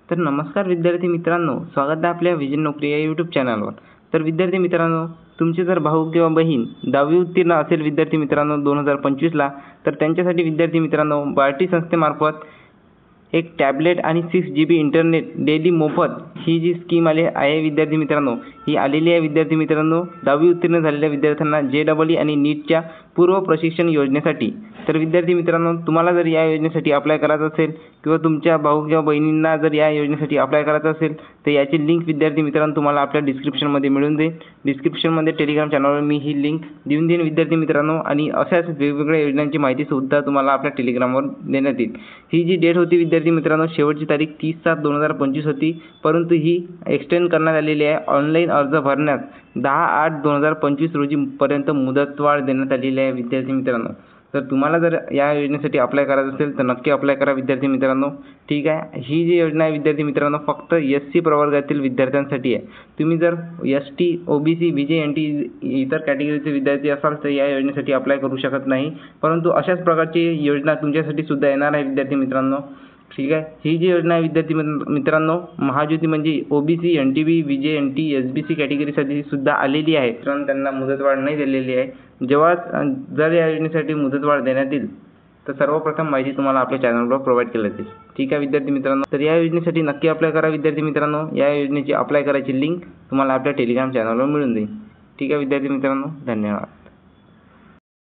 तर नमस्कार विद्यार्थी मित्रांनो, स्वागत आहे आपल्या विजन नोकरी या यूट्यूब चॅनलवर। तर विद्यार्थी मित्रांनो, तुमचे जर भाऊ किंवा बहीण 10वी उत्तीर्ण असेल विद्यार्थी मित्रांनो 2025ला, तर त्यांच्यासाठी विद्यार्थी मित्रांनो बार्टी संस्थेमार्फत एक टॅबलेट आणि 6 GB इंटरनेट डेली मोफत ही जी स्कीम आली आहे विद्यार्थी मित्रांनो, ही आलेली आहे विद्यार्थी मित्रांनो 10वी उत्तीर्ण झालेल्या विद्यार्थ्यांना JEE आणि नीटच्या पूर्व प्रशिक्षण योजनेसाठी। तर विद्यार्थी मित्रांनो, तुम्हाला जर या योजनेसाठी अप्लाय करायचं असेल किंवा तुमच्या भाऊ किंवा बहिणींना जर या योजनेसाठी अप्लाय करायचं असेल, तर याची लिंक विद्यार्थी मित्रांनो तुम्हाला आपल्या डिस्क्रिप्शनमध्ये मिळून जाईल। डिस्क्रिप्शनमध्ये टेलिग्राम चॅनलवर मी ही लिंक देऊन देईन विद्यार्थी मित्रांनो, आणि अशाच वेगवेगळ्या योजनांची माहिती सुद्धा तुम्हाला आपल्या टेलिग्रामवर देण्यात येईल। ही जी डेट होती विद्यार्थी मित्रांनो, शेवटची तारीख 30/7/2025 होती, परंतु ही एक्सटेंड करण्यात आलेली आहे। ऑनलाईन अर्ज भरण्यास 10/8/2025 रोजीपर्यंत मुदतवाढ देण्यात आलेली आहे विद्यार्थी मित्रांनो। तर तुम्हाला जर या योजनेसाठी अप्लाय करायचं असेल तर नक्की अप्लाय करा विद्यार्थी मित्रांनो, ठीक आहे। ही जी योजना आहे विद्यार्थी मित्रांनो फक्त SC प्रवर्गातील विद्यार्थ्यांसाठी आहे। तुम्ही जर ST, OBC, BC, NT इतर कॅटेगरीचे विद्यार्थी असाल तर या योजनेसाठी अप्लाय करू शकत नाही, परंतु अशाच प्रकारची योजना तुमच्यासाठी सुद्धा येणार आहे विद्यार्थी मित्रांनो, ठीक आहे। ही जी योजना आहे विद्यार्थी मित्रांनो महाज्योती म्हणजे OBC, NTB, BJ, NT, SBC कॅटेगरीसाठी सुद्धा आलेली आहे, पण त्यांना मुदतवाढ नाही दिलेली आहे। जेव्हा जर या योजनेसाठी मुदतवाढ देण्यात येईल तर सर्वप्रथम माहिती तुम्हाला आपल्या चॅनलवर प्रोव्हाइड केली जाईल, ठीक आहे विद्यार्थी मित्रांनो। तर या योजनेसाठी नक्की अप्लाय करा विद्यार्थी मित्रांनो। या योजनेची अप्लाय करायची लिंक तुम्हाला आपल्या टेलिग्राम चॅनलवर मिळून जाईल, ठीक आहे विद्यार्थी मित्रांनो। धन्यवाद।